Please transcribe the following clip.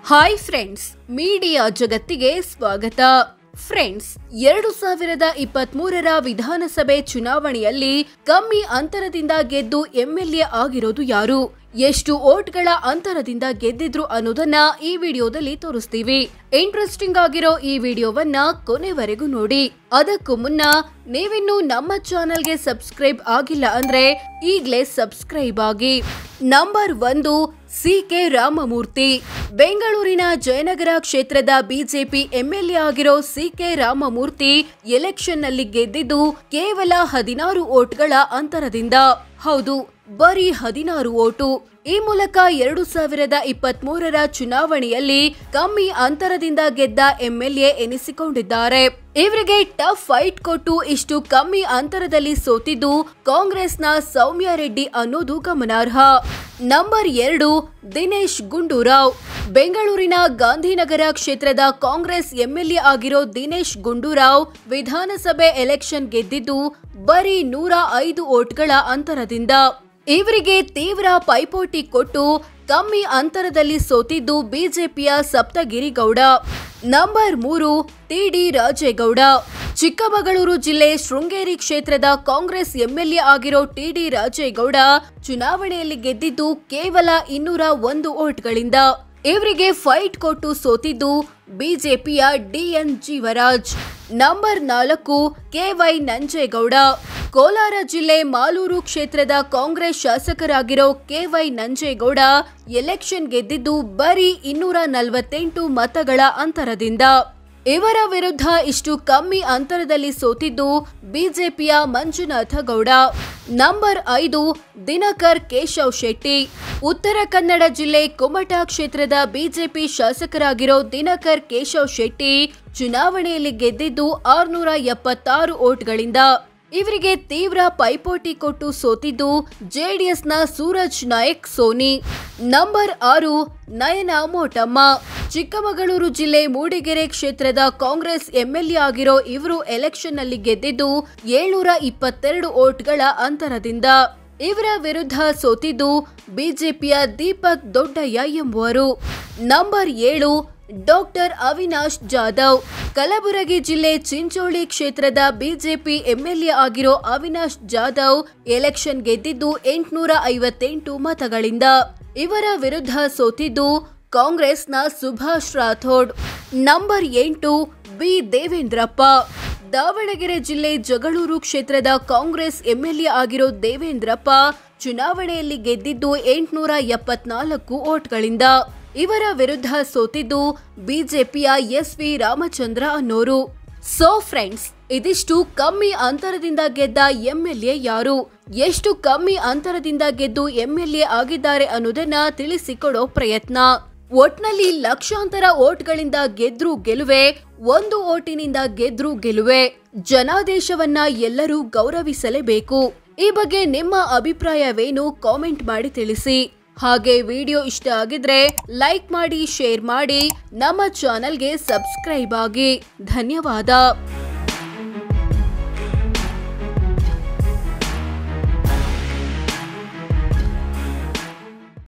Hi friends, media ಜಗತ್ತಿಗೆ ಸ್ವಾಗತ. Friends, 2023ರ ವಿಧಾನಸಭೆ ಚುನಾವಣೆಯಲ್ಲಿ ಕಮ್ಮಿ ಅಂತರದಿಂದ ಗೆದ್ದು ಎಂಎಲ್ಎ ಆಗಿರೋದು ಯಾರು, ಎಷ್ಟು ವೋಟ್ಗಳ ಅಂತರದಿಂದ ಗೆದ್ದಿದ್ರು ಅನ್ನೋದನ್ನ ಈ ವಿಡಿಯೋದಲ್ಲಿ ತೋರಿಸ್ತೀವಿ. ಇಂಟ್ರೆಸ್ಟಿಂಗ್ ಆಗಿರೋ ಈ ವಿಡಿಯೋವನ್ನ ಕೊನೆವರೆಗೂ ನೋಡಿ. ಅದಕ್ಕೂ ಮುನ್ನ ನೀವಿನ್ನು ನಮ್ಮ ಚಾನೆಲ್ಗೆ ಸಬ್ಸ್ಕ್ರೈಬ್ ಆಗಿಲ್ಲ ಅಂದ್ರೆ ಈಗಲೇ ಸಬ್ಸ್ಕ್ರೈಬ್ ಆಗಿ. ನಂಬರ್ 1, ಸಿ.ಕೆ. ರಾಮಮೂರ್ತಿ. ಬೆಂಗಳೂರಿನ ಜಯನಗರ ಕ್ಷೇತ್ರದ ಬಿಜೆಪಿ ಎಂಎಲ್ಎ ಆಗಿರೋ ಸಿ.ಕೆ. ರಾಮಮೂರ್ತಿ ಎಲೆಕ್ಷನ್ ನಲ್ಲಿ ಗೆದ್ದಿದ್ದು ಕೇವಲ 16 ವೋಟ್ಗಳ ಅಂತರದಿಂದ. ಹೌದು, ಬರೀ 16 ವೋಟು. ಈ ಮೂಲಕ 2023ರ ಚುನಾವಣೆಯಲ್ಲಿ ಕಮ್ಮಿ ಅಂತರದಿಂದ ಗೆದ್ದ ಎಂಎಲ್ಎ ಎನಿಸಿಕೊಂಡಿದ್ದಾರೆ. ಇವರಿಗೆ ಟಫ್ ಫೈಟ್ ಕೊಟ್ಟು ಇಷ್ಟು ಕಮ್ಮಿ ಅಂತರದಲ್ಲಿ ಸೋತಿದ್ದು ಕಾಂಗ್ರೆಸ್ನ ಸೌಮ್ಯ ರೆಡ್ಡಿ ಅನ್ನೋದು ಗಮನಾರ್ಹ. ನಂಬರ್ 2, ದಿನೇಶ್ ಗುಂಡೂರಾವ್. ಬೆಂಗಳೂರಿನ ಗಾಂಧಿನಗರ ಕ್ಷೇತ್ರದ ಕಾಂಗ್ರೆಸ್ ಎಂಎಲ್ಎ ಆಗಿರೋ ದಿನೇಶ್ ಗುಂಡೂರಾವ್ ವಿಧಾನಸಭೆ ಎಲೆಕ್ಷನ್ ಗೆದ್ದಿದ್ದು ಬರೀ 105 ವೋಟ್ಗಳ ಅಂತರದಿಂದ. ಇವರಿಗೆ ತೀವ್ರ ಪೈಪೋಟಿ ಕೊಟ್ಟು ಕಮ್ಮಿ ಅಂತರದಲ್ಲಿ ಸೋತಿದ್ದು ಬಿಜೆಪಿಯ ಸಪ್ತಗಿರಿ ಗೌಡ. ನಂಬರ್ 3, ಟಿ.ಡಿ. ರಾಜೇಗೌಡ. ಚಿಕ್ಕಮಗಳೂರು ಜಿಲ್ಲೆ ಶೃಂಗೇರಿ ಕ್ಷೇತ್ರದ ಕಾಂಗ್ರೆಸ್ ಎಂಎಲ್ಎ ಆಗಿರೋ ಟಿ.ಡಿ. ರಾಜೇಗೌಡ ಚುನಾವಣೆಯಲ್ಲಿ ಗೆದ್ದಿದ್ದು ಕೇವಲ 201 ವೋಟ್ಗಳಿಂದ. ಇವರಿಗೆ ಫೈಟ್ ಕೊಟ್ಟು ಸೋತಿದ್ದು ಬಿಜೆಪಿಯ ಡಿ.ಎನ್. ಜೀವರಾಜ್. ನಂಬರ್ 4, ಕೆ.ವೈ. ನಂಜೇಗೌಡ. ಕೋಲಾರ ಜಿಲ್ಲೆ ಮಾಲೂರು ಕ್ಷೇತ್ರದ ಕಾಂಗ್ರೆಸ್ ಶಾಸಕರಾಗಿರೋ ಕೆ.ವೈ. ನಂಜೇಗೌಡ ಎಲೆಕ್ಷನ್ ಗೆದ್ದಿದ್ದು ಬರೀ 248 ಮತಗಳ ಅಂತರದಿಂದ. ಇವರ ವಿರುದ್ಧ ಇಷ್ಟು ಕಮ್ಮಿ ಅಂತರದಲ್ಲಿ ಸೋತಿದ್ದು ಬಿಜೆಪಿಯ ಮಂಜುನಾಥ ಗೌಡ. ನಂಬರ್ 5, ದಿನಕರ್ ಕೇಶವ್ ಶೆಟ್ಟಿ. ಉತ್ತರ ಕನ್ನಡ ಜಿಲ್ಲೆ ಕುಮಟಾ ಕ್ಷೇತ್ರದ ಬಿಜೆಪಿ ಶಾಸಕರಾಗಿರೋ ದಿನಕರ್ ಕೇಶವ್ ಶೆಟ್ಟಿ ಚುನಾವಣೆಯಲ್ಲಿ ಗೆದ್ದಿದ್ದು 676 ವೋಟ್ಗಳಿಂದ. ಇವರಿಗೆ ತೀವ್ರ ಪೈಪೋಟಿ ಕೊಟ್ಟು ಸೋತಿದ್ದು ಜೆಡಿಎಸ್ನ ಸೂರಜ್ ನಾಯಕ್ ಸೋನಿ. ನಂಬರ್ 6, ನಯನಾ ಮೋಟಮ್ಮ. ಚಿಕ್ಕಮಗಳೂರು ಜಿಲ್ಲೆ ಮೂಡಿಗೆರೆ ಕ್ಷೇತ್ರದ ಕಾಂಗ್ರೆಸ್ ಎಂಎಲ್ಎ ಆಗಿರೋ ಇವರು ಎಲೆಕ್ಷನ್ ನಲ್ಲಿ ಗೆದ್ದಿದ್ದು 722 ವೋಟ್ಗಳ ಅಂತರದಿಂದ. ಇವರ ವಿರುದ್ಧ ಸೋತಿದ್ದು ಬಿಜೆಪಿಯ ದೀಪಕ್ ದೊಡ್ಡಯ್ಯ ಎಂಬುವರು. Number 7, doctor Avinash Jadhav. ಕಲಬುರಗಿ ಜಿಲ್ಲೆ ಚಿಂಚೋಳಿ ಕ್ಷೇತ್ರದ ಬಿಜೆಪಿ ಎಂಎಲ್ಎ ಆಗಿರೋ ಅವಿನಾಶ್ ಜಾಧವ್ ಎಲೆಕ್ಷನ್ ಗೆದ್ದಿದ್ದು 858 ಮತಗಳಿಂದ. ಇವರ ವಿರುದ್ಧ ಸೋತಿದ್ದು ಕಾಂಗ್ರೆಸ್ನ ಸುಭಾಷ್ ರಾಥೋಡ್. ನಂಬರ್ 8, ಬಿ. ದೇವೇಂದ್ರಪ್ಪ. ದಾವಣಗೆರೆ ಜಿಲ್ಲೆ ಜಗಳೂರು ಕ್ಷೇತ್ರದ ಕಾಂಗ್ರೆಸ್ ಎಂಎಲ್ಎ ಆಗಿರೋ ದೇವೇಂದ್ರಪ್ಪ ಚುನಾವಣೆಯಲ್ಲಿ ಗೆದ್ದಿದ್ದು 874 ವೋಟ್ಗಳಿಂದ. ಇವರ ವಿರುದ್ಧ ಸೋತಿದ್ದು ಬಿಜೆಪಿಯ ಎಸ್.ವಿ. ರಾಮಚಂದ್ರ ಅನ್ನೋರು. ಸೋ ಫ್ರೆಂಡ್ಸ್, ಇದಿಷ್ಟು ಕಮ್ಮಿ ಅಂತರದಿಂದ ಗೆದ್ದ ಎಂಎಲ್ಎ ಯಾರು, ಎಷ್ಟು ಕಮ್ಮಿ ಅಂತರದಿಂದ ಗೆದ್ದು ಎಂಎಲ್ಎ ಆಗಿದ್ದಾರೆ ಅನ್ನೋದನ್ನ ತಿಳಿಸಿಕೊಡೋ ಪ್ರಯತ್ನ. ಒಟ್ನಲ್ಲಿ ಲಕ್ಷಾಂತರ ವೋಟ್ಗಳಿಂದ ಗೆದ್ರು ಗೆಲುವೆ, 1 ವೋಟಿನಿಂದ ಗೆದ್ರು ಗೆಲುವೆ. ಜನಾದೇಶವನ್ನ ಎಲ್ಲರೂ ಗೌರವಿಸಲೇಬೇಕು. ಈ ಬಗ್ಗೆ ನಿಮ್ಮ ಅಭಿಪ್ರಾಯವೇನು ಕಾಮೆಂಟ್ ಮಾಡಿ ತಿಳಿಸಿ. ಹಾಗೆ ವಿಡಿಯೋ ಇಷ್ಟ ಆಗಿದ್ರೆ ಲೈಕ್ ಮಾಡಿ, ಶೇರ್ ಮಾಡಿ, ನಮ್ಮ ಚಾನೆಲ್ಗೆ ಸಬ್ಸ್ಕ್ರೈಬ್ ಆಗಿ. ಧನ್ಯವಾದ.